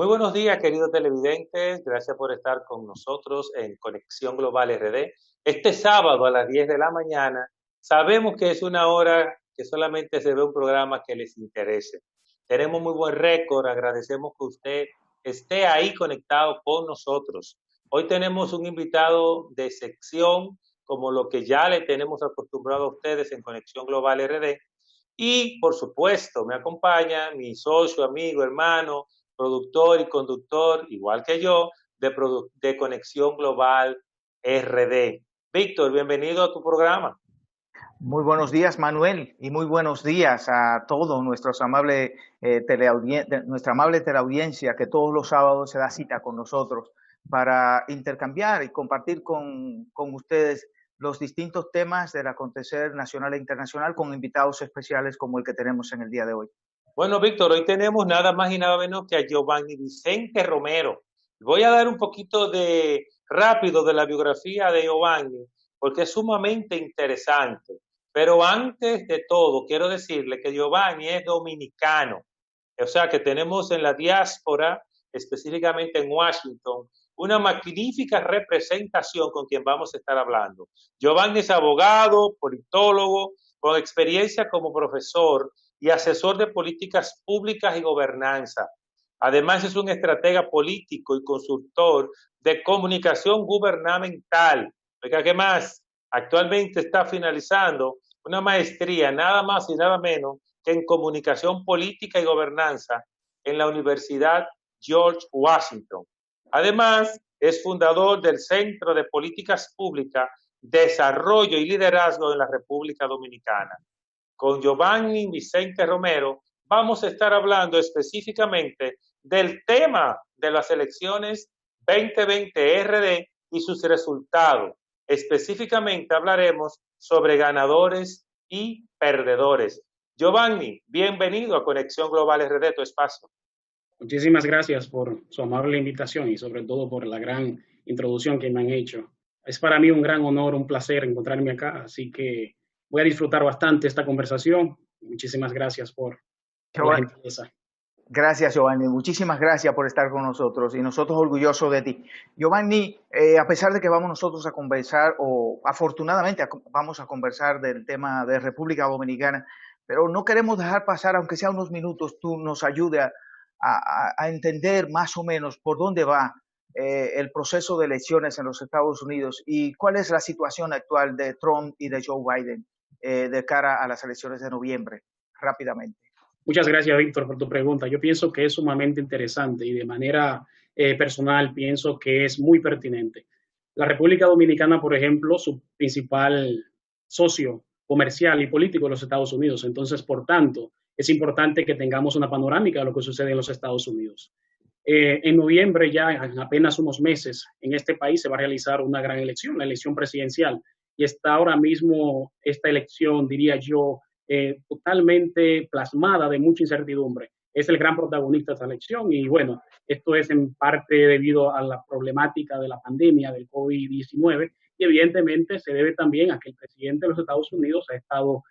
Muy buenos días, queridos televidentes. Gracias por estar con nosotros en Conexión Global RD. Este sábado a las 10 de la mañana, sabemos que es una hora que solamente se ve un programa que les interese. Tenemos muy buen récord, agradecemos que usted esté ahí conectado con nosotros. Hoy tenemos un invitado de sección, como lo que ya le tenemos acostumbrado a ustedes en Conexión Global RD. Y, por supuesto, me acompaña mi socio, amigo, hermano, productor y conductor, igual que yo, de Conexión Global RD. Víctor, bienvenido a tu programa. Muy buenos días, Manuel, y muy buenos días a todos nuestra amable teleaudiencia que todos los sábados se da cita con nosotros para intercambiar y compartir con ustedes los distintos temas del acontecer nacional e internacional con invitados especiales como el que tenemos en el día de hoy. Bueno, Víctor, hoy tenemos nada más y nada menos que a Giovanni Vicente Romero. Voy a dar un poquito de rápido de la biografía de Giovanni, porque es sumamente interesante. Pero antes de todo, quiero decirle que Giovanni es dominicano. O sea que tenemos en la diáspora, específicamente en Washington, una magnífica representación con quien vamos a estar hablando. Giovanni es abogado, politólogo, con experiencia como profesor y asesor de políticas públicas y gobernanza. Además es un estratega político y consultor de comunicación gubernamental. Oiga, ¿qué más? Actualmente está finalizando una maestría, nada más y nada menos que en comunicación política y gobernanza en la Universidad George Washington. Además, es fundador del Centro de Políticas Públicas, Desarrollo y Liderazgo en la República Dominicana. Con Giovanni Vicente Romero vamos a estar hablando específicamente del tema de las elecciones 2020 RD y sus resultados. Específicamente hablaremos sobre ganadores y perdedores. Giovanni, bienvenido a Conexión Global RD, tu espacio. Muchísimas gracias por su amable invitación y sobre todo por la gran introducción que me han hecho. Es para mí un gran honor, un placer encontrarme acá, así que voy a disfrutar bastante esta conversación. Muchísimas gracias por la gentileza. Gracias, Giovanni. Muchísimas gracias por estar con nosotros y nosotros orgullosos de ti. Giovanni, a pesar de que vamos nosotros a conversar, o afortunadamente vamos a conversar del tema de República Dominicana, pero no queremos dejar pasar, aunque sea unos minutos, tú nos ayudes a entender más o menos por dónde va el proceso de elecciones en los Estados Unidos y cuál es la situación actual de Trump y de Joe Biden de cara a las elecciones de noviembre, rápidamente. Muchas gracias, Víctor, por tu pregunta. Yo pienso que es sumamente interesante y de manera personal pienso que es muy pertinente. La República Dominicana, por ejemplo, su principal socio comercial y político de los Estados Unidos. Entonces, por tanto, es importante que tengamos una panorámica de lo que sucede en los Estados Unidos. En noviembre, ya en apenas unos meses, en este país se va a realizar una gran elección, la elección presidencial. Y está ahora mismo esta elección, diría yo, totalmente plasmada de mucha incertidumbre. Es el gran protagonista de esta elección y bueno, esto es en parte debido a la problemática de la pandemia del COVID-19 y evidentemente se debe también a que el presidente de los Estados Unidos ha estado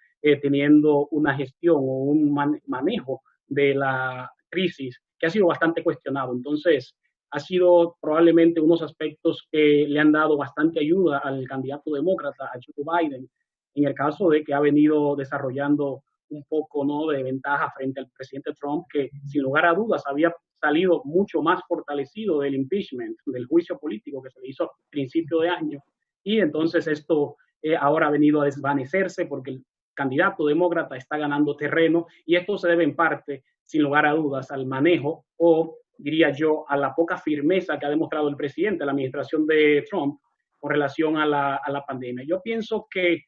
teniendo una gestión o un manejo de la crisis que ha sido bastante cuestionado. Entonces, ha sido probablemente unos aspectos que le han dado bastante ayuda al candidato demócrata, a Joe Biden, en el caso de que ha venido desarrollando un poco, ¿no?, de ventaja frente al presidente Trump, que sin lugar a dudas había salido mucho más fortalecido del impeachment, del juicio político que se le hizo a principio de año. Y entonces esto ahora ha venido a desvanecerse porque el candidato demócrata está ganando terreno y esto se debe en parte, sin lugar a dudas, al manejo o diría yo, a la poca firmeza que ha demostrado el presidente, la administración de Trump, con relación a la pandemia. Yo pienso que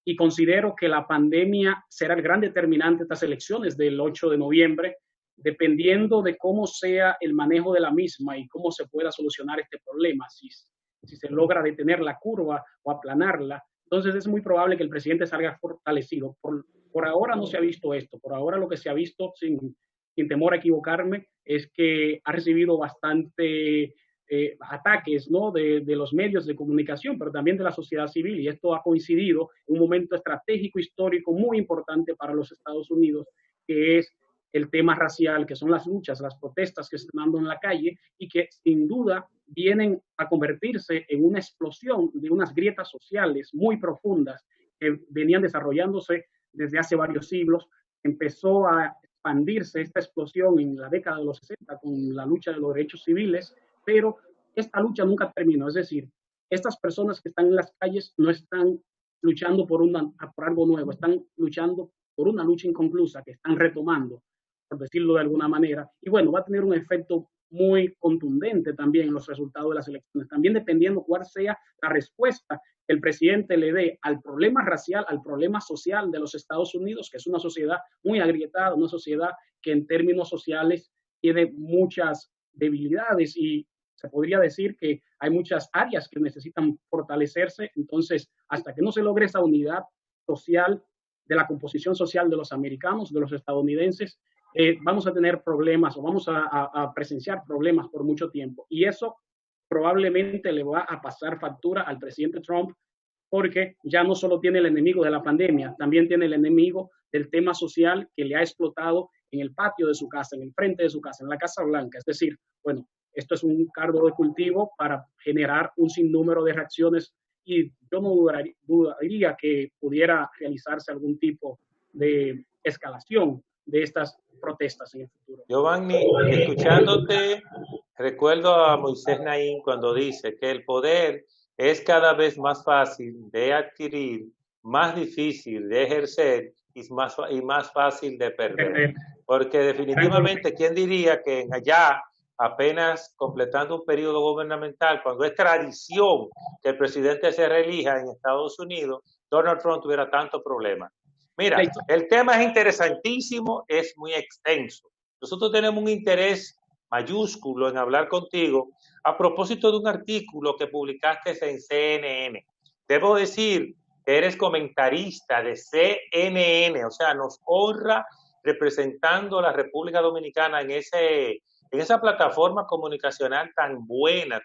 y considero que la pandemia será el gran determinante de estas elecciones del 8 de noviembre, dependiendo de cómo sea el manejo de la misma y cómo se pueda solucionar este problema, si se logra detener la curva o aplanarla. Entonces es muy probable que el presidente salga fortalecido. Por ahora no se ha visto esto, por ahora lo que se ha visto, sin temor a equivocarme, es que ha recibido bastante ataques, ¿no?, de los medios de comunicación, pero también de la sociedad civil, y esto ha coincidido en un momento estratégico histórico muy importante para los Estados Unidos, que es el tema racial, que son las luchas, las protestas que se están dando en la calle y que sin duda vienen a convertirse en una explosión de unas grietas sociales muy profundas que venían desarrollándose desde hace varios siglos. Empezó a expandirse esta explosión en la década de los 60 con la lucha de los derechos civiles, pero esta lucha nunca terminó. Es decir, estas personas que están en las calles no están luchando por algo nuevo, están luchando por una lucha inconclusa que están retomando, por decirlo de alguna manera. Y bueno, va a tener un efecto muy contundente también en los resultados de las elecciones, también dependiendo cuál sea la respuesta que el presidente le dé al problema racial, al problema social de los Estados Unidos, que es una sociedad muy agrietada, una sociedad que en términos sociales tiene muchas debilidades y se podría decir que hay muchas áreas que necesitan fortalecerse. Entonces, hasta que no se logre esa unidad social de la composición social de los americanos, de los estadounidenses, vamos a tener problemas o vamos a presenciar problemas por mucho tiempo. Y eso probablemente le va a pasar factura al presidente Trump, porque ya no solo tiene el enemigo de la pandemia, también tiene el enemigo del tema social que le ha explotado en el patio de su casa, en el frente de su casa, en la Casa Blanca. Es decir, bueno, esto es un caldo de cultivo para generar un sinnúmero de reacciones y yo no dudaría que pudiera realizarse algún tipo de escalación de estas protestas en el futuro. Giovanni, escuchándote, recuerdo a Moisés Naín cuando dice que el poder es cada vez más fácil de adquirir, más difícil de ejercer y más fácil de perder. Porque definitivamente, ¿quién diría que allá, apenas completando un periodo gubernamental, cuando es tradición que el presidente se reelija en Estados Unidos, Donald Trump tuviera tanto problema? Mira, el tema es interesantísimo, es muy extenso. Nosotros tenemos un interés mayúsculo en hablar contigo a propósito de un artículo que publicaste en CNN. Debo decir que eres comentarista de CNN, o sea, nos honra representando a la República Dominicana en esa plataforma comunicacional tan buena,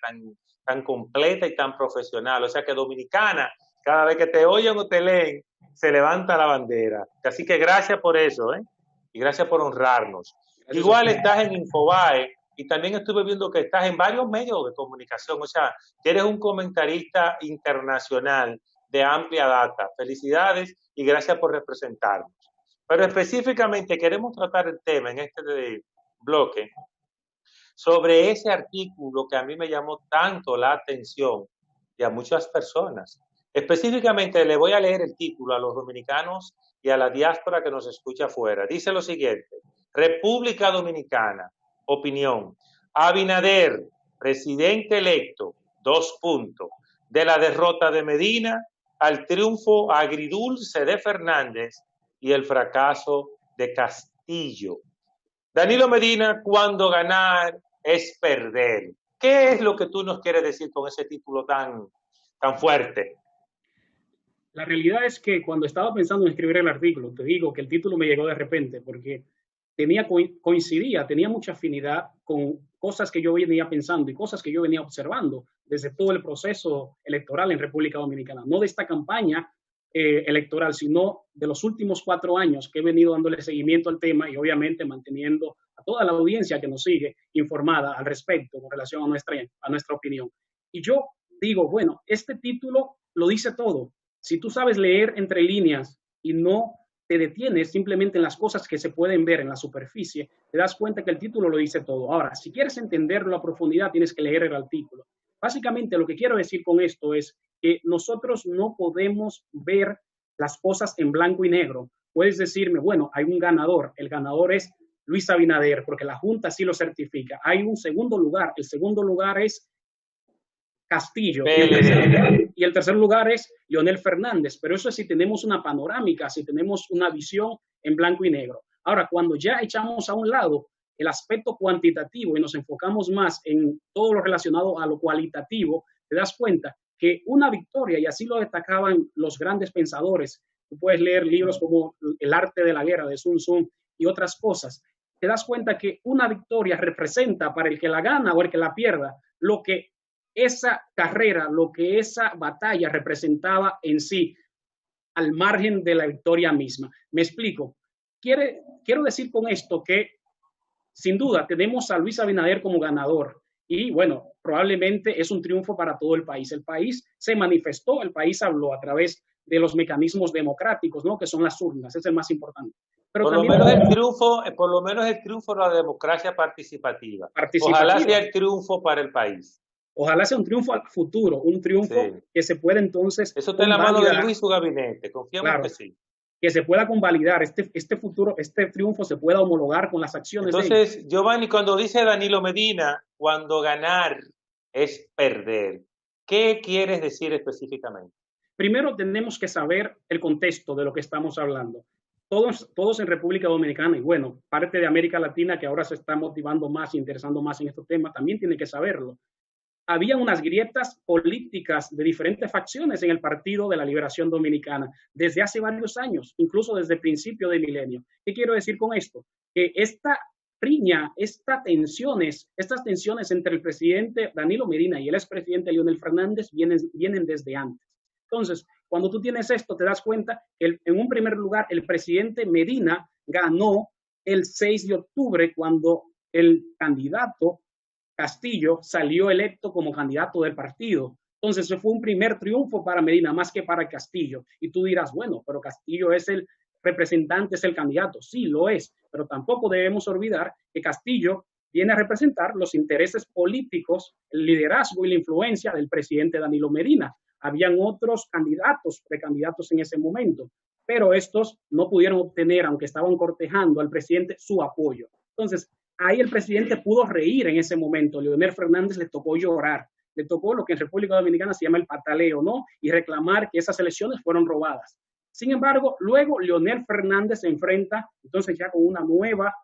tan completa y tan profesional. O sea que Dominicana, cada vez que te oyen o te leen, se levanta la bandera. Así que gracias por eso, ¿eh? Y gracias por honrarnos. Gracias. Igual estás en Infobae y también estuve viendo que estás en varios medios de comunicación. O sea, que eres un comentarista internacional de amplia data. Felicidades y gracias por representarnos. Pero específicamente queremos tratar el tema en este bloque sobre ese artículo que a mí me llamó tanto la atención y a muchas personas. Específicamente le voy a leer el título a los dominicanos y a la diáspora que nos escucha afuera. Dice lo siguiente: República Dominicana, opinión. Abinader, presidente electo, 2 puntos. De la derrota de Medina al triunfo agridulce de Fernández y el fracaso de Castillo. Danilo Medina, cuando ganar es perder. ¿Qué es lo que tú nos quieres decir con ese título tan fuerte? La realidad es que cuando estaba pensando en escribir el artículo, te digo que el título me llegó de repente porque tenía mucha afinidad con cosas que yo venía pensando y cosas que yo venía observando desde todo el proceso electoral en República Dominicana. No de esta campaña electoral, sino de los últimos 4 años que he venido dándole seguimiento al tema y obviamente manteniendo a toda la audiencia que nos sigue informada al respecto con relación a nuestra opinión. Y yo digo, bueno, este título lo dice todo. Si tú sabes leer entre líneas y no te detienes simplemente en las cosas que se pueden ver en la superficie, te das cuenta que el título lo dice todo. Ahora, si quieres entenderlo a profundidad, tienes que leer el artículo. Básicamente, lo que quiero decir con esto es que nosotros no podemos ver las cosas en blanco y negro. Puedes decirme, bueno, hay un ganador. El ganador es Luis Abinader, porque la Junta sí lo certifica. Hay un segundo lugar. El segundo lugar es Castillo y el tercer lugar es Leonel Fernández, pero eso es si tenemos una panorámica, si tenemos una visión en blanco y negro. Ahora, cuando ya echamos a un lado el aspecto cuantitativo y nos enfocamos más en todo lo relacionado a lo cualitativo, te das cuenta que una victoria, y así lo destacaban los grandes pensadores, tú puedes leer libros como El arte de la guerra de Sun Tzu y otras cosas, te das cuenta que una victoria representa para el que la gana o el que la pierda lo que esa carrera, lo que esa batalla representaba en sí, al margen de la victoria misma. Me explico. Quiero decir con esto que, sin duda, tenemos a Luis Abinader como ganador. Y bueno, probablemente es un triunfo para todo el país. El país se manifestó, el país habló a través de los mecanismos democráticos, ¿no? Que son las urnas, es el más importante. Pero Por lo también menos el triunfo, por lo menos el triunfo de la democracia participativa. Ojalá sea participativa. el triunfo para el país. Ojalá sea un triunfo al futuro, un triunfo Sí. que se pueda entonces Eso está en la mano de convalidar, Luis y su gabinete. Confiamos que claro, sí. que se pueda convalidar este futuro, este triunfo se pueda homologar con las acciones de ellos. Entonces, Giovanni, cuando dice Danilo Medina, cuando ganar es perder, ¿qué quieres decir específicamente? Primero tenemos que saber el contexto de lo que estamos hablando. Todos en República Dominicana y bueno, parte de América Latina que ahora se está motivando más y interesando más en estos temas, también tiene que saberlo. Había unas grietas políticas de diferentes facciones en el Partido de la Liberación Dominicana desde hace varios años, incluso desde el principio del milenio. ¿Qué quiero decir con esto? Que esta riña, estas tensiones entre el presidente Danilo Medina y el expresidente Leonel Fernández vienen desde antes. Entonces, cuando tú tienes esto, te das cuenta que en un primer lugar el presidente Medina ganó el 6 de octubre cuando el candidato Castillo salió electo como candidato del partido. Entonces, ese fue un primer triunfo para Medina, más que para Castillo. Y tú dirás, bueno, pero Castillo es el representante, es el candidato. Sí, lo es, pero tampoco debemos olvidar que Castillo viene a representar los intereses políticos, el liderazgo y la influencia del presidente Danilo Medina. Habían otros precandidatos en ese momento, pero estos no pudieron obtener, aunque estaban cortejando al presidente, su apoyo. Entonces, ahí el presidente pudo reír en ese momento. Leonel Fernández le tocó llorar, le tocó lo que en República Dominicana se llama el pataleo, ¿no? Y reclamar que esas elecciones fueron robadas. Sin embargo, luego Leonel Fernández se enfrenta entonces ya con una nueva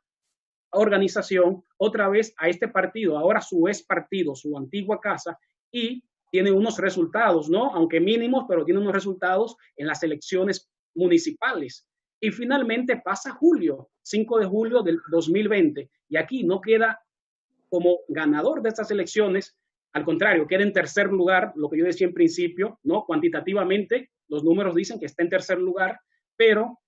organización, otra vez a este partido, ahora su ex partido, su antigua casa, y tiene unos resultados, ¿no? Aunque mínimos, pero tiene unos resultados en las elecciones municipales. Y finalmente pasa julio, 5 de julio del 2020, y aquí no queda como ganador de estas elecciones, al contrario, queda en tercer lugar, lo que yo decía en principio, ¿no? Cuantitativamente, los números dicen que está en tercer lugar, pero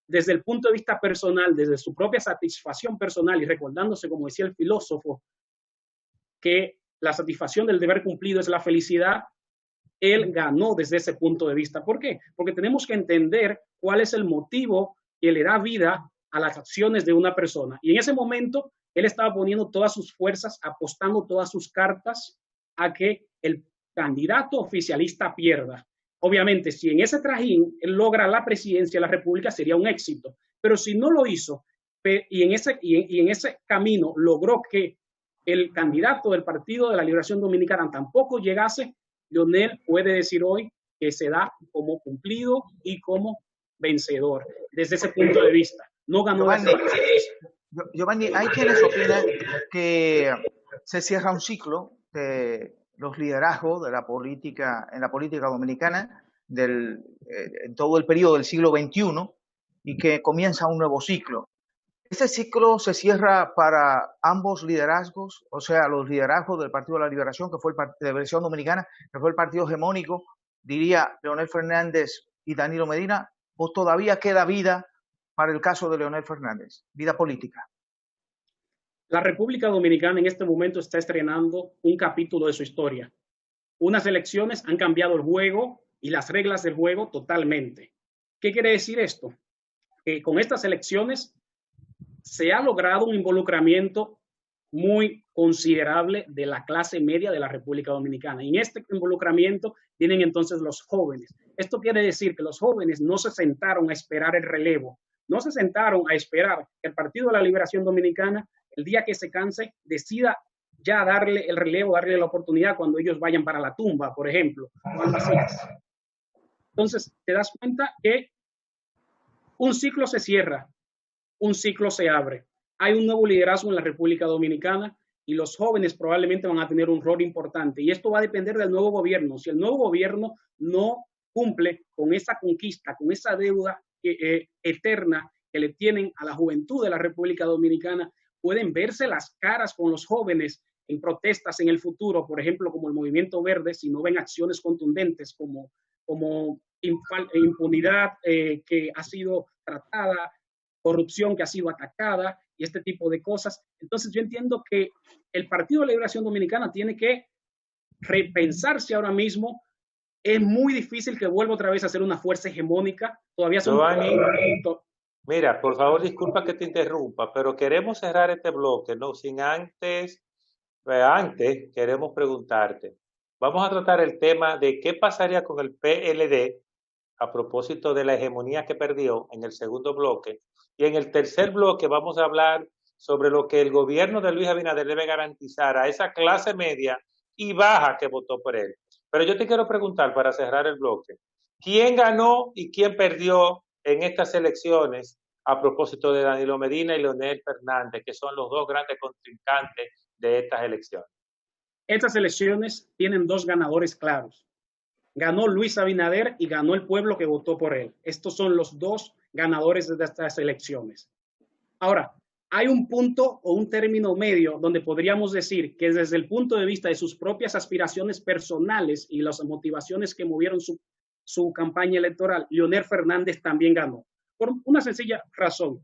desde el punto de vista personal, desde su propia satisfacción personal y recordándose, como decía el filósofo, que la satisfacción del deber cumplido es la felicidad, él ganó desde ese punto de vista. ¿Por qué? Porque tenemos que entender cuál es el motivo que le da vida a las acciones de una persona. Y en ese momento, él estaba poniendo todas sus fuerzas, apostando todas sus cartas a que el candidato oficialista pierda. Obviamente, si en ese trajín él logra la presidencia de la República, sería un éxito. Pero si no lo hizo, y en ese camino logró que el candidato del Partido de la Liberación Dominicana tampoco llegase, Leonel puede decir hoy que se da como cumplido y como vencedor desde ese punto de vista. No ganó Giovanni, Giovanni, hay quienes opinan que se cierra un ciclo de los liderazgos de la política, en la política dominicana en todo el periodo del siglo XXI y que comienza un nuevo ciclo. ¿Este ciclo se cierra para ambos liderazgos, o sea, los liderazgos del Partido de la Liberación, que fue el Partido de la Liberación Dominicana, que fue el partido hegemónico, diría Leonel Fernández y Danilo Medina, o todavía queda vida para el caso de Leonel Fernández, vida política? La República Dominicana en este momento está estrenando un capítulo de su historia. Unas elecciones han cambiado el juego y las reglas del juego totalmente. ¿Qué quiere decir esto? Que con estas elecciones se ha logrado un involucramiento muy considerable de la clase media de la República Dominicana. Y en este involucramiento vienen entonces los jóvenes. Esto quiere decir que los jóvenes no se sentaron a esperar el relevo, no se sentaron a esperar que el Partido de la Liberación Dominicana, el día que se canse, decida ya darle el relevo, darle la oportunidad cuando ellos vayan para la tumba, por ejemplo. Entonces, te das cuenta que un ciclo se cierra, un ciclo se abre. Hay un nuevo liderazgo en la República Dominicana y los jóvenes probablemente van a tener un rol importante. Y esto va a depender del nuevo gobierno. Si el nuevo gobierno no cumple con esa conquista, con esa deuda eterna que le tienen a la juventud de la República Dominicana, pueden verse las caras con los jóvenes en protestas en el futuro, por ejemplo, como el Movimiento Verde, si no ven acciones contundentes como impunidad que ha sido tratada, corrupción que ha sido atacada y este tipo de cosas. Entonces yo entiendo que el Partido de la Liberación Dominicana tiene que repensarse ahora mismo. Es muy difícil que vuelva otra vez a ser una fuerza hegemónica. Todavía son... Mira, por favor, disculpa que te interrumpa, pero queremos cerrar este bloque, ¿no? Sin antes queremos preguntarte. Vamos a tratar el tema de qué pasaría con el PLD a propósito de la hegemonía que perdió en el segundo bloque. Y en el tercer bloque vamos a hablar sobre lo que el gobierno de Luis Abinader debe garantizar a esa clase media y baja que votó por él. Pero yo te quiero preguntar para cerrar el bloque, ¿quién ganó y quién perdió en estas elecciones a propósito de Danilo Medina y Leonel Fernández, que son los dos grandes contrincantes de estas elecciones? Estas elecciones tienen dos ganadores claros. Ganó Luis Abinader y ganó el pueblo que votó por él. Estos son los dos ganadores de estas elecciones. Ahora, hay un punto o un término medio donde podríamos decir que desde el punto de vista de sus propias aspiraciones personales y las motivaciones que movieron su campaña electoral, Leonel Fernández también ganó. Por una sencilla razón.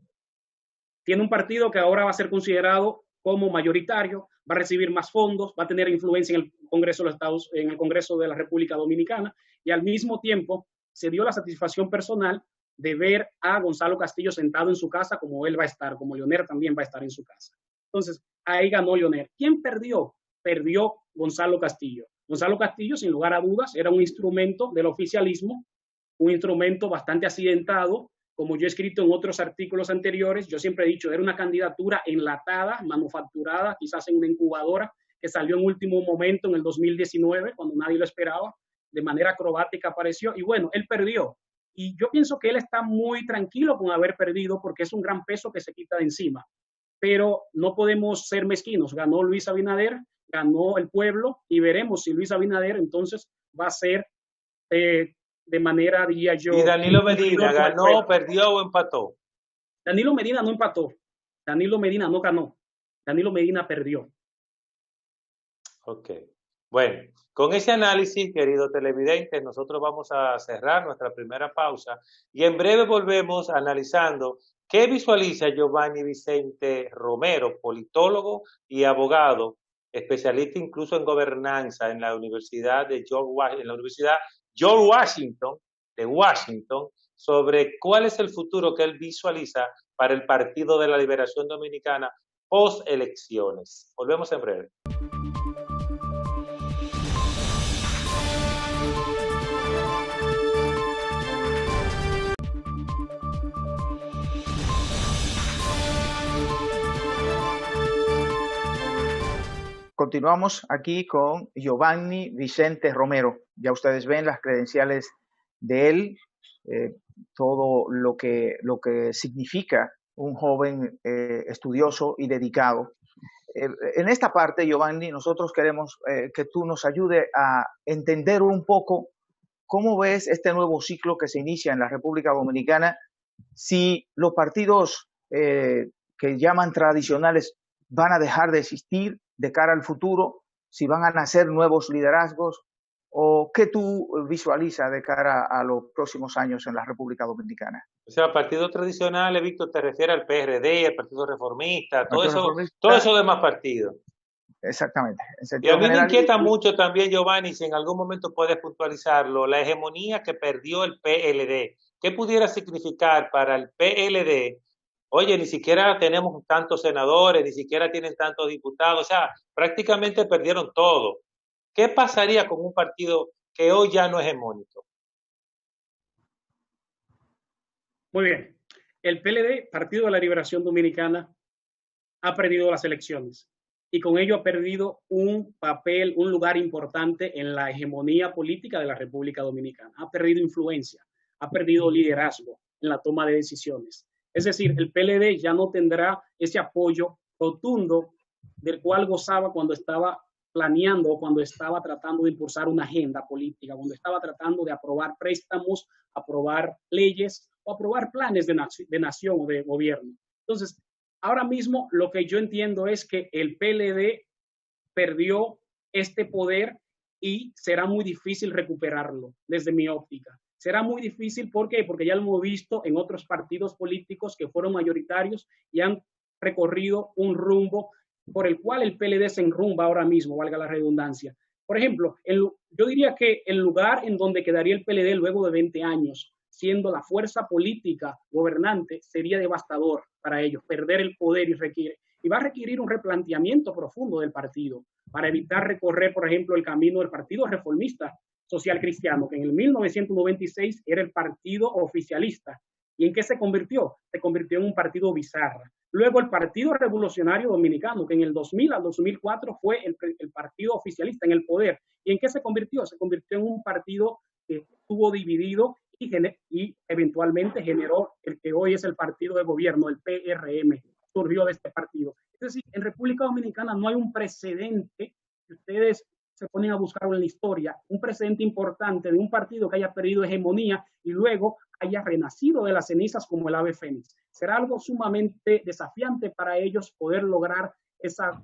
Tiene un partido que ahora va a ser considerado como mayoritario, va a recibir más fondos, va a tener influencia en el Congreso de los Estados, en el Congreso de la República Dominicana, y al mismo tiempo se dio la satisfacción personal de ver a Gonzalo Castillo sentado en su casa como él va a estar, como Leonel también va a estar en su casa. Entonces, ahí ganó Leonel. ¿Quién perdió? Perdió Gonzalo Castillo. Gonzalo Castillo, sin lugar a dudas, era un instrumento del oficialismo, un instrumento bastante accidentado. Como yo he escrito en otros artículos anteriores, yo siempre he dicho, era una candidatura enlatada, manufacturada, quizás en una incubadora, que salió en último momento en el 2019, cuando nadie lo esperaba, de manera acrobática apareció, y bueno, él perdió. Y yo pienso que él está muy tranquilo con haber perdido, porque es un gran peso que se quita de encima. Pero no podemos ser mezquinos. Ganó Luis Abinader, ganó el pueblo, y veremos si Luis Abinader entonces va a ser... de manera, diría yo... ¿Y Danilo Medina ganó, perdió o empató? Danilo Medina no empató. Danilo Medina no ganó. Danilo Medina perdió. Ok. Bueno, con ese análisis, queridos televidentes, nosotros vamos a cerrar nuestra primera pausa y en breve volvemos analizando qué visualiza Giovanni Vicente Romero, politólogo y abogado, especialista incluso en gobernanza en la Universidad de George Washington de Washington, sobre cuál es el futuro que él visualiza para el Partido de la Liberación Dominicana post elecciones. Volvemos en breve. Continuamos aquí con Giovanni Vicente Romero. Ya ustedes ven las credenciales de él, todo lo que significa un joven estudioso y dedicado. En esta parte, Giovanni, nosotros queremos que tú nos ayudes a entender un poco cómo ves este nuevo ciclo que se inicia en la República Dominicana, si los partidos que llaman tradicionales van a dejar de existir de cara al futuro, si van a nacer nuevos liderazgos, o qué tú visualizas de cara a los próximos años en la República Dominicana. O sea, partidos tradicionales, Víctor, te refieres al PRD, al Partido Reformista, todo eso demás partidos. Exactamente. Y a mí me inquieta mucho también, Giovanni, si en algún momento puedes puntualizarlo, la hegemonía que perdió el PLD. ¿Qué pudiera significar para el PLD? Oye, ni siquiera tenemos tantos senadores, ni siquiera tienen tantos diputados, o sea, prácticamente perdieron todo. ¿Qué pasaría con un partido que hoy ya no es hegemónico? Muy bien. El PLD, Partido de la Liberación Dominicana, ha perdido las elecciones y con ello ha perdido un papel, un lugar importante en la hegemonía política de la República Dominicana. Ha perdido influencia, ha perdido liderazgo en la toma de decisiones. Es decir, el PLD ya no tendrá ese apoyo rotundo del cual gozaba cuando estaba planeando o cuando estaba tratando de impulsar una agenda política, cuando estaba tratando de aprobar préstamos, aprobar leyes o aprobar planes de nación o de gobierno. Entonces, ahora mismo lo que yo entiendo es que el PLD perdió este poder y será muy difícil recuperarlo desde mi óptica. será muy difícil. ¿Por qué? Porque ya lo hemos visto en otros partidos políticos que fueron mayoritarios y han recorrido un rumbo por el cual el PLD se enrumba ahora mismo, valga la redundancia. Por ejemplo, yo diría que el lugar en donde quedaría el PLD luego de 20 años, siendo la fuerza política gobernante, sería devastador para ellos, perder el poder y va a requerir un replanteamiento profundo del partido para evitar recorrer, por ejemplo, el camino del Partido Reformista Social Cristiano, que en el 1996 era el partido oficialista. ¿Y en qué se convirtió? Se convirtió en un partido bizarra. Luego el Partido Revolucionario Dominicano, que en el 2000 al 2004 fue el partido oficialista en el poder. ¿Y en qué se convirtió? Se convirtió en un partido que estuvo dividido y eventualmente generó el que hoy es el partido de gobierno, el PRM, surgió de este partido. Es decir, en República Dominicana no hay un precedente que ustedes se ponen a buscar en la historia, un precedente importante de un partido que haya perdido hegemonía y luego haya renacido de las cenizas como el ave fénix. Será algo sumamente desafiante para ellos poder lograr esa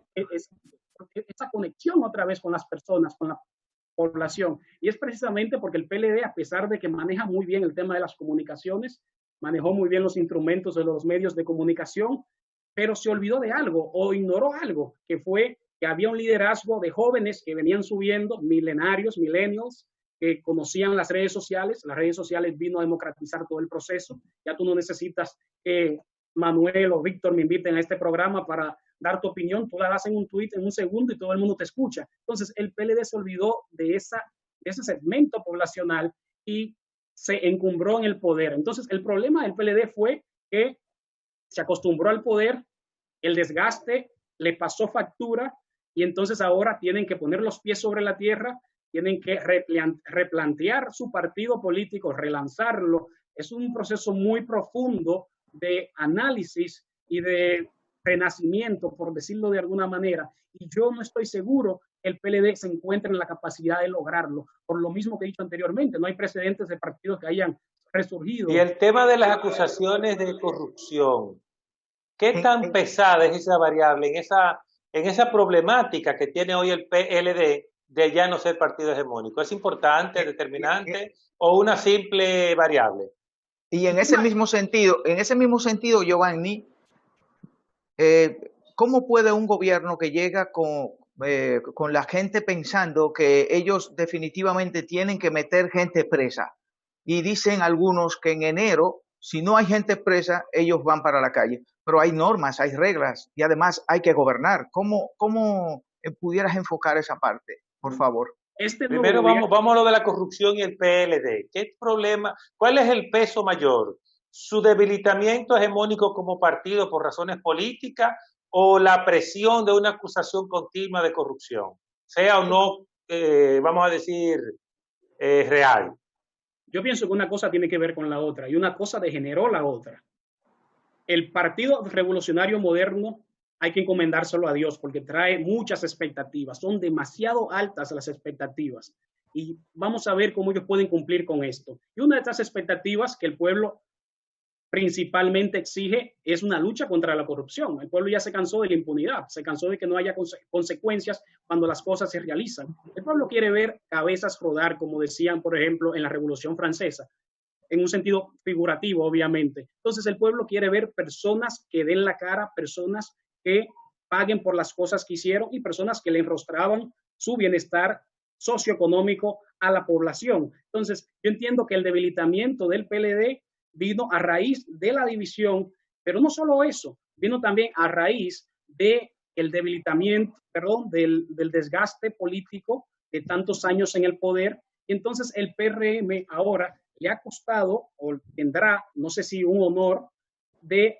conexión otra vez con las personas, con la población. Y es precisamente porque el PLD, a pesar de que maneja muy bien el tema de las comunicaciones, manejó muy bien los instrumentos de los medios de comunicación, pero se olvidó de algo o ignoró algo, que fue que había un liderazgo de jóvenes que venían subiendo, millennials, que conocían las redes sociales. Las redes sociales vino a democratizar todo el proceso. Ya tú no necesitas que Manuel o Víctor me inviten a este programa para dar tu opinión. Tú la das en un tweet en un segundo y todo el mundo te escucha. Entonces el PLD se olvidó de ese segmento poblacional y se encumbró en el poder. Entonces el problema del PLD fue que se acostumbró al poder, el desgaste le pasó factura y entonces ahora tienen que poner los pies sobre la tierra, tienen que replantear su partido político, relanzarlo. Es un proceso muy profundo de análisis y de renacimiento, por decirlo de alguna manera, y yo no estoy seguro que el PLD se encuentre en la capacidad de lograrlo, por lo mismo que he dicho anteriormente, no hay precedentes de partidos que hayan resurgido. Y el tema de las acusaciones de corrupción, ¿qué tan pesada es esa variable en esa problemática que tiene hoy el PLD de ya no ser partido hegemónico? ¿Es importante, determinante o una simple variable? Y en ese mismo sentido, Giovanni, ¿cómo puede un gobierno que llega con la gente pensando que ellos definitivamente tienen que meter gente presa? Y dicen algunos que en enero, si no hay gente presa, ellos van para la calle. Pero hay normas, hay reglas y además hay que gobernar. ¿Cómo pudieras enfocar esa parte, por favor? Primero vamos a lo de la corrupción y el PLD. ¿Qué problema? ¿Cuál es el peso mayor? ¿Su debilitamiento hegemónico como partido por razones políticas o la presión de una acusación continua de corrupción? Sea o no, vamos a decir, real. Yo pienso que una cosa tiene que ver con la otra y una cosa degeneró la otra. El Partido Revolucionario Moderno hay que encomendárselo a Dios porque trae muchas expectativas, son demasiado altas las expectativas y vamos a ver cómo ellos pueden cumplir con esto. Y una de estas expectativas que el pueblo principalmente exige es una lucha contra la corrupción. El pueblo ya se cansó de la impunidad, se cansó de que no haya consecuencias cuando las cosas se realizan. El pueblo quiere ver cabezas rodar, como decían, por ejemplo, en la Revolución Francesa, en un sentido figurativo, obviamente. Entonces el pueblo quiere ver personas que den la cara, personas que paguen por las cosas que hicieron y personas que le enrostraban su bienestar socioeconómico a la población. Entonces, yo entiendo que el debilitamiento del PLD vino a raíz de la división, pero no solo eso, vino también a raíz del debilitamiento, del desgaste político de tantos años en el poder. Y entonces el PRM ahora le ha costado o tendrá, no sé si un honor, de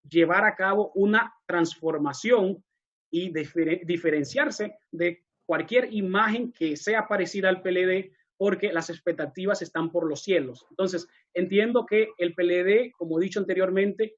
llevar a cabo una transformación y diferenciarse de cualquier imagen que sea parecida al PLD, porque las expectativas están por los cielos. Entonces, entiendo que el PLD, como he dicho anteriormente,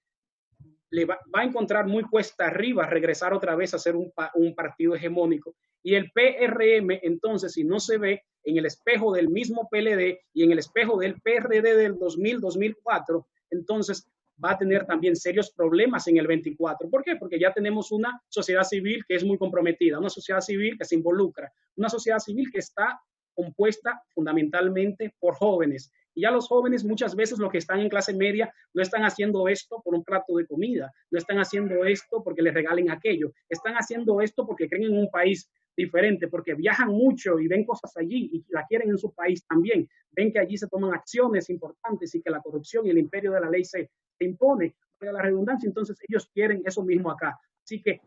le va a encontrar muy cuesta arriba regresar otra vez a ser un partido hegemónico. Y el PRM, entonces, si no se ve en el espejo del mismo PLD y en el espejo del PRD del 2000-2004, entonces va a tener también serios problemas en el 24. ¿Por qué? Porque ya tenemos una sociedad civil que es muy comprometida, una sociedad civil que se involucra, una sociedad civil que está compuesta fundamentalmente por jóvenes Y ya los jóvenes muchas veces los que están en clase media no están haciendo esto por un plato de comida, no están haciendo esto porque les regalen aquello, están haciendo esto porque creen en un país diferente, porque viajan mucho y ven cosas allí y la quieren en su país también, ven que allí se toman acciones importantes y que la corrupción y el imperio de la ley se impone, para la redundancia, entonces ellos quieren eso mismo acá. Así que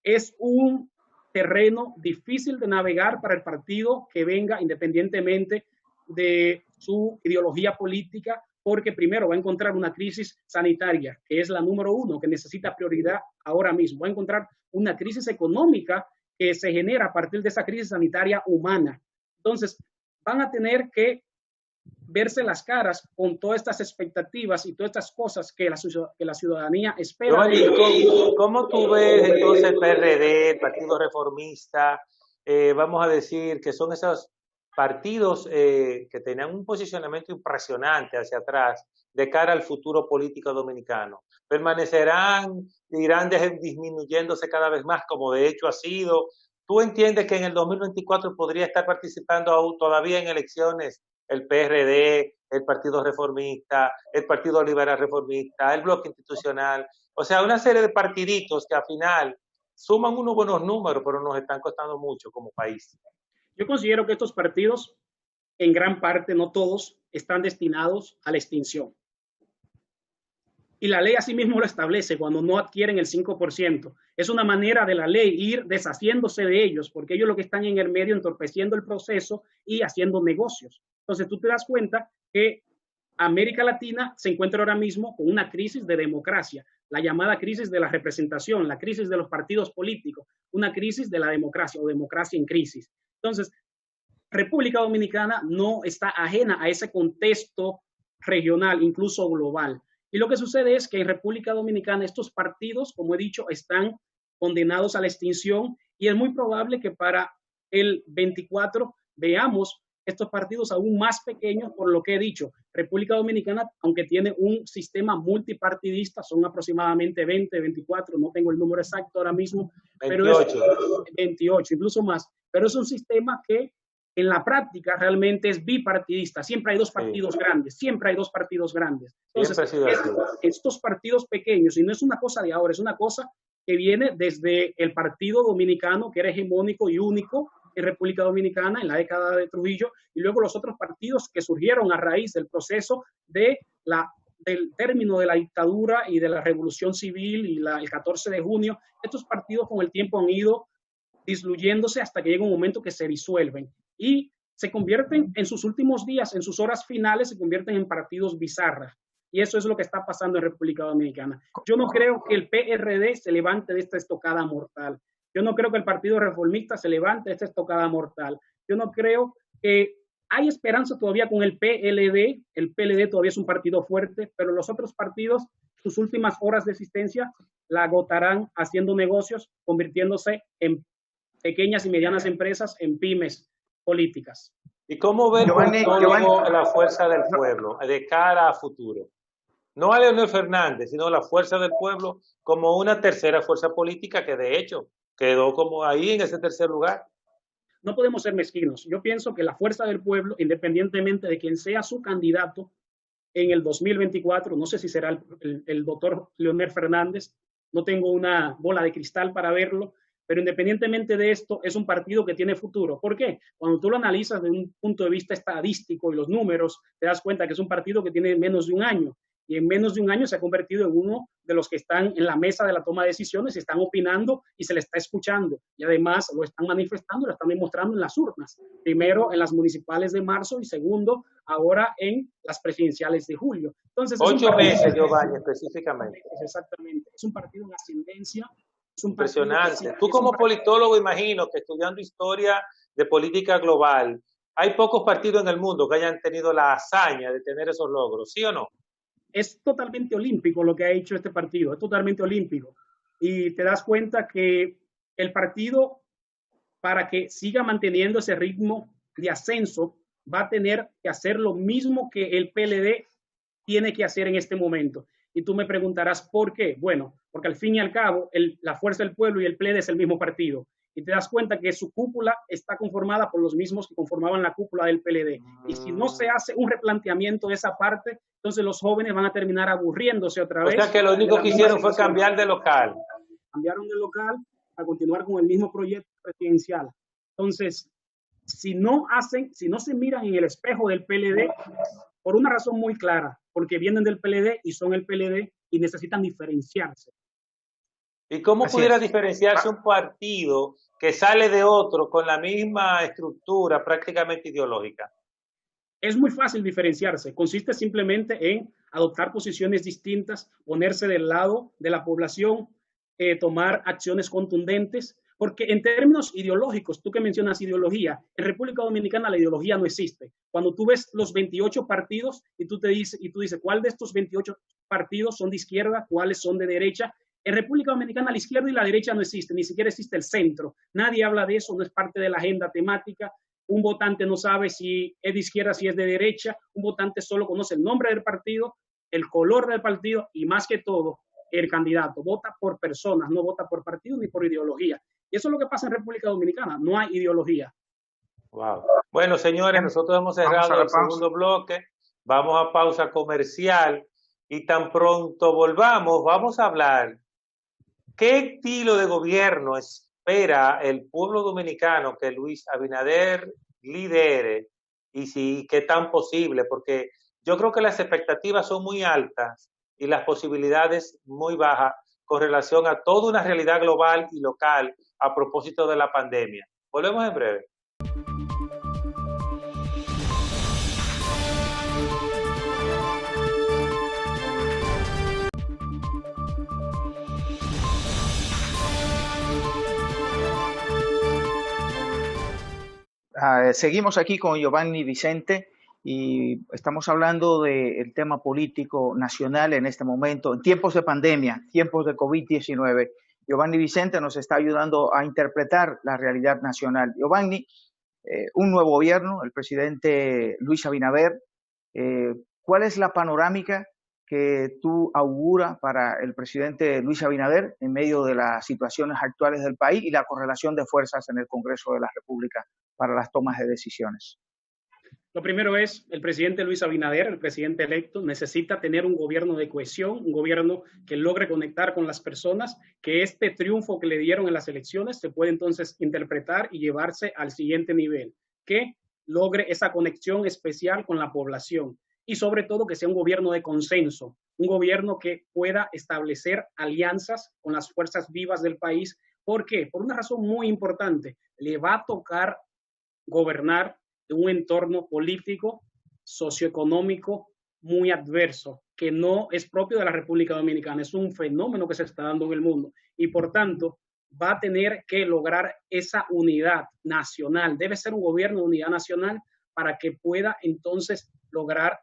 es un terreno difícil de navegar para el partido que venga independientemente de su ideología política, porque primero va a encontrar una crisis sanitaria, que es la número uno, que necesita prioridad ahora mismo. Va a encontrar una crisis económica que se genera a partir de esa crisis sanitaria humana. Entonces, van a tener que verse las caras con todas estas expectativas y todas estas cosas que la ciudadanía espera. ¿Cómo tú ves entonces el PRD, el Partido Reformista? Vamos a decir que son esos partidos que tenían un posicionamiento impresionante hacia atrás de cara al futuro político dominicano. ¿Permanecerán, irán disminuyéndose cada vez más, como de hecho ha sido? ¿Tú entiendes que en el 2024 podría estar participando aún todavía en elecciones el PRD, el Partido Reformista, el Partido Liberal Reformista, el Bloque Institucional? O sea, una serie de partiditos que al final suman unos buenos números, pero nos están costando mucho como país. Yo considero que estos partidos, en gran parte, no todos, están destinados a la extinción. Y la ley asimismo lo establece cuando no adquieren el 5%. Es una manera de la ley ir deshaciéndose de ellos, porque ellos lo que están en el medio entorpeciendo el proceso y haciendo negocios. Entonces tú te das cuenta que América Latina se encuentra ahora mismo con una crisis de democracia, la llamada crisis de la representación, la crisis de los partidos políticos, una crisis de la democracia o democracia en crisis. Entonces, República Dominicana no está ajena a ese contexto regional, incluso global. Y lo que sucede es que en República Dominicana estos partidos, como he dicho, están condenados a la extinción y es muy probable que para el 24 veamos estos partidos aún más pequeños por lo que he dicho. República Dominicana, aunque tiene un sistema multipartidista, son aproximadamente 20, 24, no tengo el número exacto ahora mismo, 28. Pero es 28, incluso más, pero es un sistema que en la práctica realmente es bipartidista. Siempre hay dos partidos grandes, siempre hay dos partidos grandes. Entonces, estos partidos pequeños, y no es una cosa de ahora, es una cosa que viene desde el Partido Dominicano, que era hegemónico y único en República Dominicana en la década de Trujillo, y luego los otros partidos que surgieron a raíz del proceso del término de la dictadura y de la revolución civil y el 14 de junio. Estos partidos con el tiempo han ido disluyéndose hasta que llega un momento que se disuelven y se convierten en sus últimos días, en sus horas finales, se convierten en partidos bizarras. Y eso es lo que está pasando en República Dominicana. Yo no creo que el PRD se levante de esta estocada mortal. Yo no creo que el Partido Reformista se levante de esta estocada mortal. Yo no creo que hay esperanza todavía con el PLD. El PLD todavía es un partido fuerte, pero los otros partidos, sus últimas horas de existencia, la agotarán haciendo negocios, convirtiéndose en pequeñas y medianas empresas, en pymes políticas. ¿Y cómo ve la fuerza del pueblo de cara a futuro? No a Leonel Fernández, sino la fuerza del pueblo como una tercera fuerza política que de hecho quedó como ahí en ese tercer lugar. No podemos ser mezquinos. Yo pienso que la fuerza del pueblo, independientemente de quien sea su candidato en el 2024, no sé si será el doctor Leonel Fernández, no tengo una bola de cristal para verlo, pero independientemente de esto, es un partido que tiene futuro. ¿Por qué? Cuando tú lo analizas desde un punto de vista estadístico y los números, te das cuenta que es un partido que tiene menos de un año. Y en menos de un año se ha convertido en uno de los que están en la mesa de la toma de decisiones, están opinando y se le está escuchando. Y además lo están manifestando, lo están demostrando en las urnas. Primero en las municipales de marzo y segundo ahora en las presidenciales de julio. Entonces, 8 meses, Giovanni, específicamente. Exactamente. Es un partido en ascendencia. Impresionante. Tú como politólogo, imagino que estudiando historia de política global, hay pocos partidos en el mundo que hayan tenido la hazaña de tener esos logros, ¿sí o no? Es totalmente olímpico lo que ha hecho este partido, es totalmente olímpico. Y te das cuenta que el partido, para que siga manteniendo ese ritmo de ascenso, va a tener que hacer lo mismo que el PLD tiene que hacer en este momento. Y tú me preguntarás, ¿por qué? Bueno, porque al fin y al cabo, la Fuerza del Pueblo y el PLD es el mismo partido. y te das cuenta que su cúpula está conformada por los mismos que conformaban la cúpula del PLD. Y si no se hace un replanteamiento de esa parte, entonces los jóvenes van a terminar aburriéndose otra vez. O sea que lo único que hicieron fue cambiar de local. Cambiaron de local a continuar con el mismo proyecto presidencial. Entonces, si no se miran en el espejo del PLD, por una razón muy clara, porque vienen del PLD y son el PLD y necesitan diferenciarse. ¿Y cómo Así pudiera es. diferenciarse un partido que sale de otro con la misma estructura prácticamente ideológica? Es muy fácil diferenciarse. Consiste simplemente en adoptar posiciones distintas, ponerse del lado de la población, tomar acciones contundentes, porque en términos ideológicos, tú que mencionas ideología, en República Dominicana la ideología no existe. Cuando tú ves los 28 partidos y tú dices, ¿cuál de estos 28 partidos son de izquierda? ¿Cuáles son de derecha? En República Dominicana la izquierda y la derecha no existen, ni siquiera existe el centro. Nadie habla de eso, no es parte de la agenda temática. Un votante no sabe si es de izquierda, si es de derecha. Un votante solo conoce el nombre del partido, el color del partido y más que todo, el candidato. Vota por personas, no vota por partido ni por ideología. Y eso es lo que pasa en República Dominicana, no hay ideología. Wow. Bueno, señores, nosotros hemos cerrado el segundo bloque, vamos a pausa comercial y tan pronto volvamos, vamos a hablar qué estilo de gobierno espera el pueblo dominicano que Luis Abinader lidere y si qué tan posible, porque yo creo que las expectativas son muy altas y las posibilidades muy bajas con relación a toda una realidad global y local a propósito de la pandemia. Volvemos en breve. Seguimos aquí con Giovanni Vicente y estamos hablando del tema político nacional en este momento, en tiempos de pandemia, tiempos de COVID-19. Giovanni Vicente nos está ayudando a interpretar la realidad nacional. Giovanni, un nuevo gobierno, el presidente Luis Abinader, ¿cuál es la panorámica que tú auguras para el presidente Luis Abinader en medio de las situaciones actuales del país y la correlación de fuerzas en el Congreso de la República para las tomas de decisiones? Lo primero es, el presidente Luis Abinader, el presidente electo, necesita tener un gobierno de cohesión, un gobierno que logre conectar con las personas, que este triunfo que le dieron en las elecciones se puede entonces interpretar y llevarse al siguiente nivel, que logre esa conexión especial con la población y sobre todo que sea un gobierno de consenso, un gobierno que pueda establecer alianzas con las fuerzas vivas del país. ¿Por qué? Por una razón muy importante, le va a tocar gobernar en un entorno político, socioeconómico muy adverso, que no es propio de la República Dominicana, es un fenómeno que se está dando en el mundo y por tanto va a tener que lograr esa unidad nacional, debe ser un gobierno de unidad nacional para que pueda entonces lograr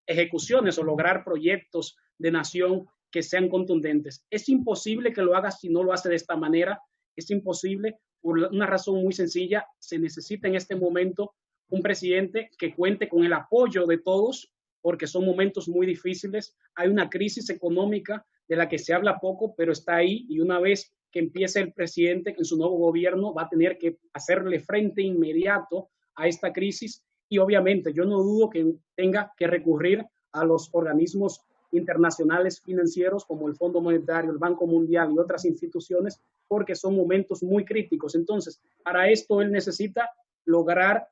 ejecuciones o lograr proyectos de nación que sean contundentes. Es imposible que lo haga si no lo hace de esta manera, es imposible por una razón muy sencilla, se necesita en este momento un presidente que cuente con el apoyo de todos, porque son momentos muy difíciles, hay una crisis económica de la que se habla poco, pero está ahí y una vez que empiece el presidente en su nuevo gobierno va a tener que hacerle frente inmediato a esta crisis y obviamente yo no dudo que tenga que recurrir a los organismos internacionales financieros como el Fondo Monetario, el Banco Mundial y otras instituciones, porque son momentos muy críticos. Entonces, para esto él necesita lograr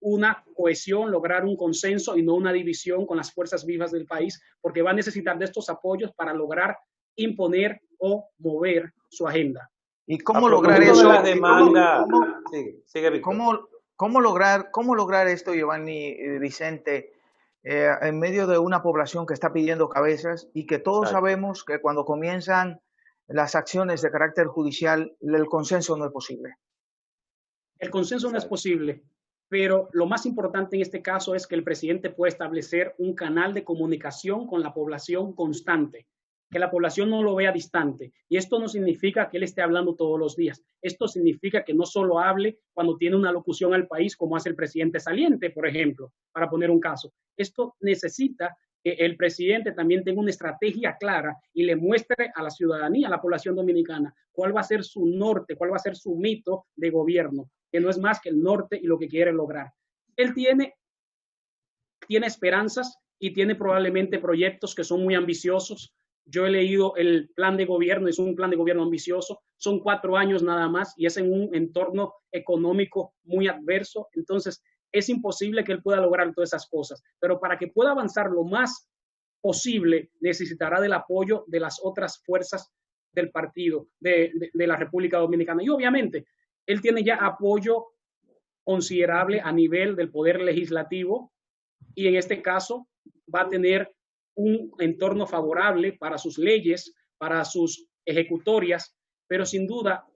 una cohesión, lograr un consenso y no una división con las fuerzas vivas del país, porque va a necesitar de estos apoyos para lograr imponer o mover su agenda. ¿Y cómo lograr eso? La demanda. Sigue, ¿Cómo lograr esto, Giovanni Vicente, en medio de una población que está pidiendo cabezas y que todos sabemos que cuando comienzan las acciones de carácter judicial, el consenso no es posible? El consenso no es posible, pero lo más importante en este caso es que el presidente pueda establecer un canal de comunicación con la población constante, que la población no lo vea distante. Y esto no significa que él esté hablando todos los días. Esto significa que no solo hable cuando tiene una locución al país, como hace el presidente saliente, por ejemplo, para poner un caso. Esto necesita el presidente también tenga una estrategia clara y le muestre a la ciudadanía, a la población dominicana, cuál va a ser su norte, cuál va a ser su mito de gobierno, que no es más que el norte y lo que quiere lograr. Él tiene esperanzas y tiene probablemente proyectos que son muy ambiciosos. Yo he leído el plan de gobierno, es un plan de gobierno ambicioso, son 4 años nada más y es en un entorno económico muy adverso, entonces es imposible que él pueda lograr todas esas cosas, pero para que pueda avanzar lo más posible necesitará del apoyo de las otras fuerzas del partido de la República Dominicana y obviamente él tiene ya apoyo considerable a nivel del poder legislativo y en este caso va a tener un entorno favorable para sus leyes, para sus ejecutorias, pero sin duda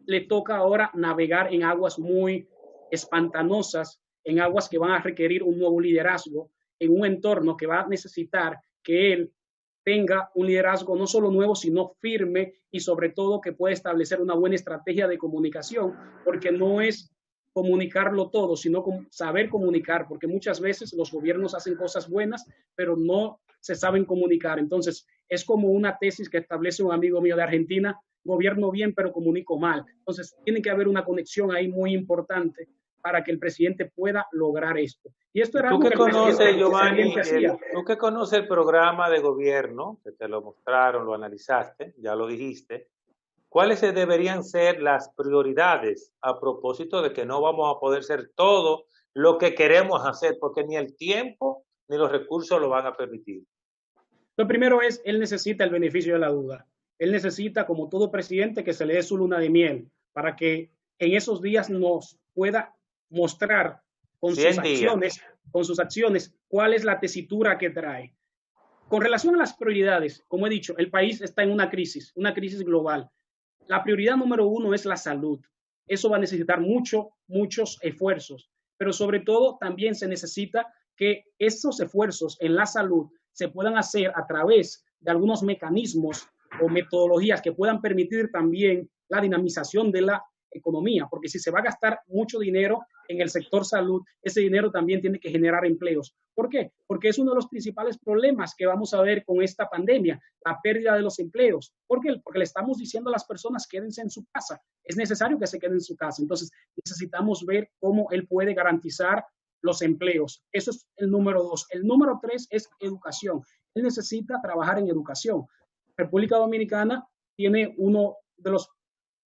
le toca ahora navegar en aguas muy espantanosas, en aguas que van a requerir un nuevo liderazgo, en un entorno que va a necesitar que él tenga un liderazgo no solo nuevo, sino firme y sobre todo que pueda establecer una buena estrategia de comunicación, porque no es comunicarlo todo, sino saber comunicar, porque muchas veces los gobiernos hacen cosas buenas, pero no se saben comunicar. Entonces, es como una tesis que establece un amigo mío de Argentina, gobierno bien, pero comunico mal. Entonces, tiene que haber una conexión ahí muy importante para que el presidente pueda lograr esto. Y esto era tú algo que que el conoces, Giovanni, presidente hacía. tú que conoces el programa de gobierno, que te lo mostraron, lo analizaste, ya lo dijiste, ¿cuáles deberían ser las prioridades a propósito de que no vamos a poder ser todo lo que queremos hacer, porque ni el tiempo ni los recursos lo van a permitir? Lo primero es, él necesita el beneficio de la duda. Él necesita, como todo presidente, que se le dé su luna de miel para que en esos días nos pueda mostrar con sus acciones, cuál es la tesitura que trae. Con relación a las prioridades, como he dicho, el país está en una crisis global. La prioridad número 1 es la salud. Eso va a necesitar muchos esfuerzos, pero sobre todo también se necesita que esos esfuerzos en la salud se puedan hacer a través de algunos mecanismos o metodologías que puedan permitir también la dinamización de la economía, porque si se va a gastar mucho dinero en el sector salud, ese dinero también tiene que generar empleos. ¿Por qué? Porque es uno de los principales problemas que vamos a ver con esta pandemia, la pérdida de los empleos. ¿Por qué? Porque le estamos diciendo a las personas quédense en su casa. Es necesario que se queden en su casa. Entonces necesitamos ver cómo él puede garantizar los empleos. Eso es el número 2. El número 3 es educación. Él necesita trabajar en educación. República Dominicana tiene uno de los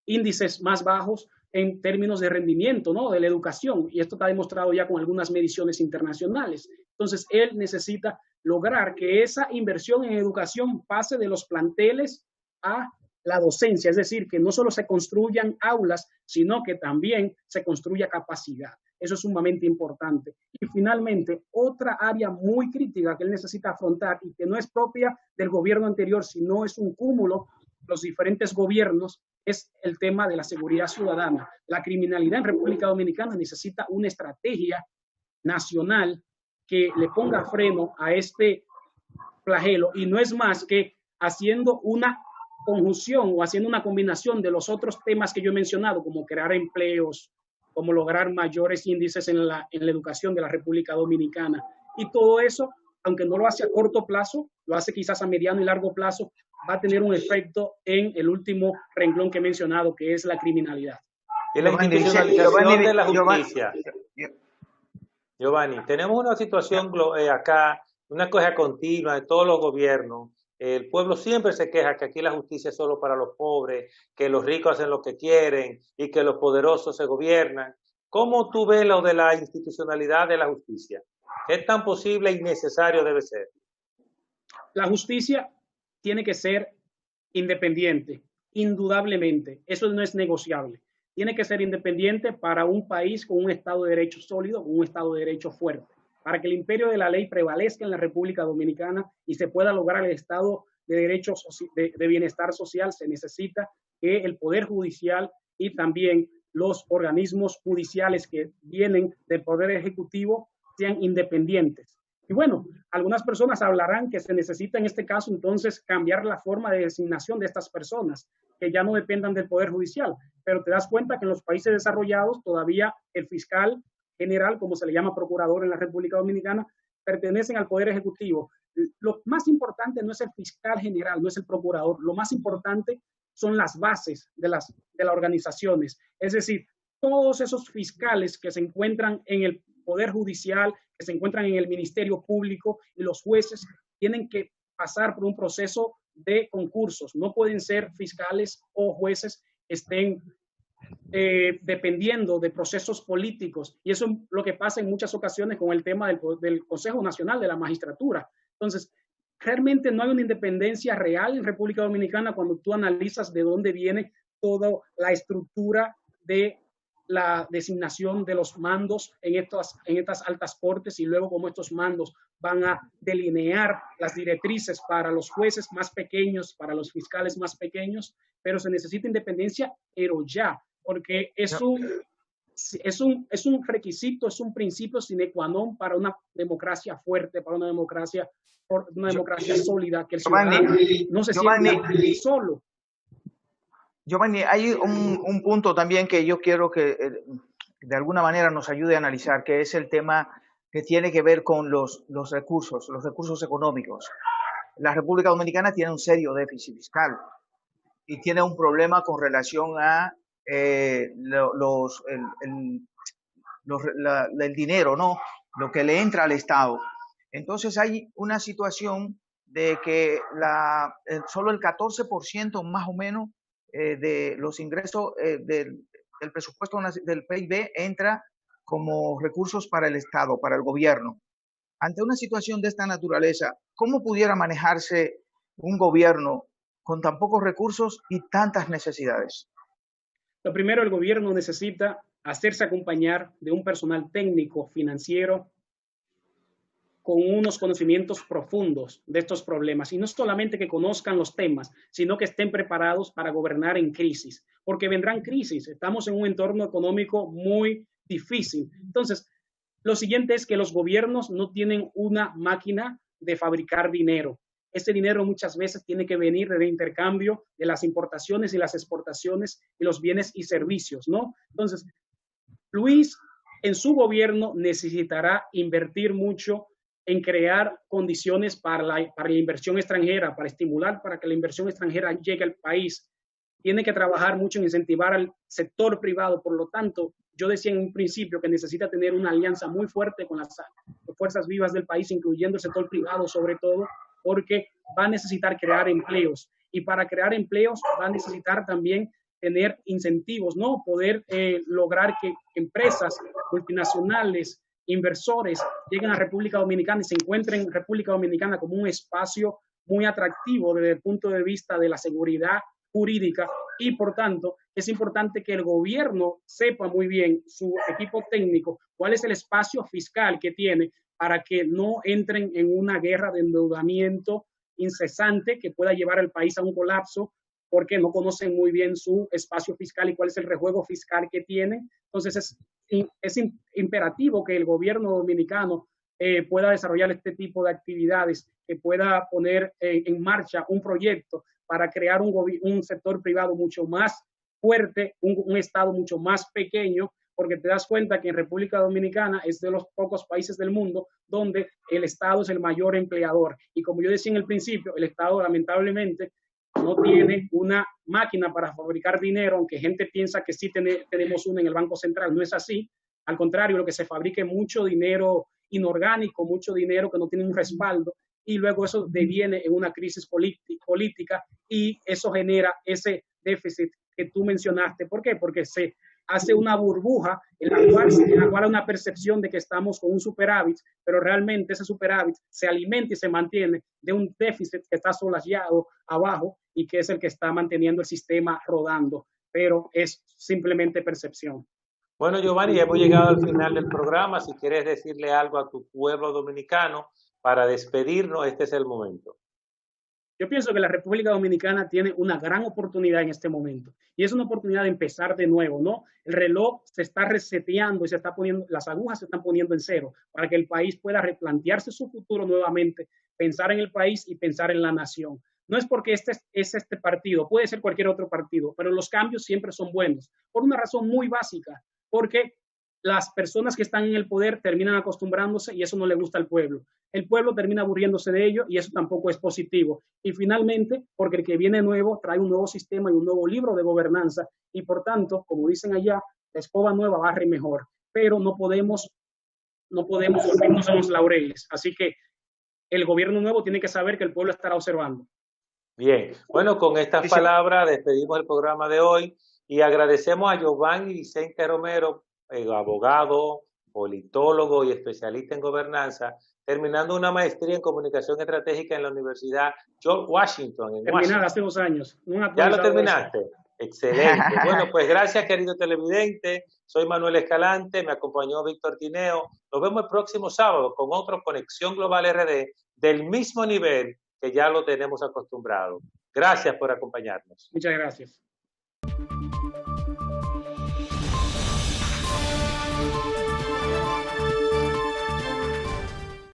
índices más bajos en términos de rendimiento, ¿no? De la educación, y esto está demostrado ya con algunas mediciones internacionales. Entonces, él necesita lograr que esa inversión en educación pase de los planteles a la docencia, es decir, que no solo se construyan aulas, sino que también se construya capacidad. Eso es sumamente importante. Y finalmente, otra área muy crítica que él necesita afrontar y que no es propia del gobierno anterior, sino es un cúmulo de los diferentes gobiernos, es el tema de la seguridad ciudadana. La criminalidad en República Dominicana necesita una estrategia nacional que le ponga freno a este flagelo y no es más que haciendo una conjunción o haciendo una combinación de los otros temas que yo he mencionado, como crear empleos, como lograr mayores índices en la educación de la República Dominicana. Y todo eso, aunque no lo hace a corto plazo, lo hace quizás a mediano y largo plazo, va a tener un efecto en el último renglón que he mencionado, que es la criminalidad. Y la institucionalización de la justicia. Giovanni, tenemos una situación acá, una queja continua de todos los gobiernos. El pueblo siempre se queja que aquí la justicia es solo para los pobres, que los ricos hacen lo que quieren y que los poderosos se gobiernan. ¿Cómo tú ves lo de la institucionalidad de la justicia? ¿Qué tan posible y necesario debe ser? La justicia tiene que ser independiente, indudablemente. Eso no es negociable. Tiene que ser independiente para un país con un Estado de Derecho sólido, un Estado de Derecho fuerte. Para que el imperio de la ley prevalezca en la República Dominicana y se pueda lograr el Estado de Derecho de bienestar social, se necesita que el Poder Judicial y también los organismos judiciales que vienen del Poder Ejecutivo sean independientes. Y bueno, algunas personas hablarán que se necesita en este caso entonces cambiar la forma de designación de estas personas, que ya no dependan del Poder Judicial, pero te das cuenta que en los países desarrollados todavía el fiscal general, como se le llama procurador en la República Dominicana, pertenecen al Poder Ejecutivo, lo más importante no es el fiscal general, no es el procurador, lo más importante son las bases de las organizaciones. Es decir, todos esos fiscales que se encuentran en el Poder Judicial, que se encuentran en el Ministerio Público y los jueces tienen que pasar por un proceso de concursos. No pueden ser fiscales o jueces que estén dependiendo de procesos políticos. Y eso es lo que pasa en muchas ocasiones con el tema del Consejo Nacional de la Magistratura. Entonces, realmente no hay una independencia real en República Dominicana cuando tú analizas de dónde viene toda la estructura de la designación de los mandos en estas altas cortes y luego cómo estos mandos van a delinear las directrices para los jueces más pequeños, para los fiscales más pequeños, pero se necesita independencia, pero ya, porque es un requisito, es un principio sine qua non para una democracia fuerte, para una democracia sólida, que el ciudadano no se siente solo. Giovanni, hay un punto también que yo quiero que de alguna manera nos ayude a analizar, que es el tema que tiene que ver con los recursos económicos. La República Dominicana tiene un serio déficit fiscal y tiene un problema con relación a el dinero, ¿no? Lo que le entra al Estado. Entonces hay una situación de que solo el 14% más o menos de los ingresos del presupuesto del PIB entra como recursos para el Estado, para el gobierno. Ante una situación de esta naturaleza, ¿cómo pudiera manejarse un gobierno con tan pocos recursos y tantas necesidades? Lo primero, el gobierno necesita hacerse acompañar de un personal técnico, financiero, con unos conocimientos profundos de estos problemas, y no solamente que conozcan los temas, sino que estén preparados para gobernar en crisis, porque vendrán crisis. Estamos en un entorno económico muy difícil. Entonces, lo siguiente es que los gobiernos no tienen una máquina de fabricar dinero. Ese dinero muchas veces tiene que venir del intercambio de las importaciones y las exportaciones y los bienes y servicios, ¿no? Entonces, Luis, en su gobierno necesitará invertir mucho en crear condiciones para la inversión extranjera, para estimular para que la inversión extranjera llegue al país. Tiene que trabajar mucho en incentivar al sector privado. Por lo tanto, yo decía en un principio que necesita tener una alianza muy fuerte con las fuerzas vivas del país, incluyendo el sector privado sobre todo, porque va a necesitar crear empleos. Y para crear empleos va a necesitar también tener incentivos, ¿no? Poder lograr que empresas multinacionales, inversores lleguen a República Dominicana y se encuentren en República Dominicana como un espacio muy atractivo desde el punto de vista de la seguridad jurídica, y por tanto es importante que el gobierno sepa muy bien, su equipo técnico, cuál es el espacio fiscal que tiene para que no entren en una guerra de endeudamiento incesante que pueda llevar al país a un colapso, porque no conocen muy bien su espacio fiscal y cuál es el rejuego fiscal que tienen. Entonces es imperativo que el gobierno dominicano pueda desarrollar este tipo de actividades, que pueda poner en marcha un proyecto para crear un sector privado mucho más fuerte, un Estado mucho más pequeño, porque te das cuenta que en República Dominicana es de los pocos países del mundo donde el Estado es el mayor empleador. Y como yo decía en el principio, el Estado lamentablemente no tiene una máquina para fabricar dinero, aunque gente piensa que sí tenemos una en el Banco Central. No es así. Al contrario, lo que se fabrica es mucho dinero inorgánico, mucho dinero que no tiene un respaldo, y luego eso deviene en una crisis política y eso genera ese déficit que tú mencionaste. ¿Por qué? Porque se hace una burbuja en la cual hay una percepción de que estamos con un superávit, pero realmente ese superávit se alimenta y se mantiene de un déficit que está solayado abajo y que es el que está manteniendo el sistema rodando, pero es simplemente percepción. Bueno, Giovanni, hemos llegado al final del programa. Si quieres decirle algo a tu pueblo dominicano para despedirnos, este es el momento. Yo pienso que la República Dominicana tiene una gran oportunidad en este momento, y es una oportunidad de empezar de nuevo, ¿no? El reloj se está reseteando y se está poniendo, las agujas se están poniendo en cero para que el país pueda replantearse su futuro nuevamente, pensar en el país y pensar en la nación. No es porque este partido, puede ser cualquier otro partido, pero los cambios siempre son buenos, por una razón muy básica, porque las personas que están en el poder terminan acostumbrándose y eso no le gusta al pueblo. El pueblo termina aburriéndose de ello y eso tampoco es positivo. Y finalmente, porque el que viene nuevo trae un nuevo sistema y un nuevo libro de gobernanza y por tanto, como dicen allá, la escoba nueva barre mejor, pero no podemos dormirnos en los laureles. Así que el gobierno nuevo tiene que saber que el pueblo estará observando. Bien, bueno, con estas palabras despedimos el programa de hoy y agradecemos a Giovanni Vicente Romero, abogado, politólogo y especialista en gobernanza, terminando una maestría en comunicación estratégica en la Universidad George Washington. Terminada hace 2 años. ¿Ya lo terminaste? Eso. Excelente. Bueno, pues gracias, querido televidente. Soy Manuel Escalante, me acompañó Víctor Tineo. Nos vemos el próximo sábado con otro Conexión Global RD del mismo nivel que ya lo tenemos acostumbrado. Gracias por acompañarnos. Muchas gracias.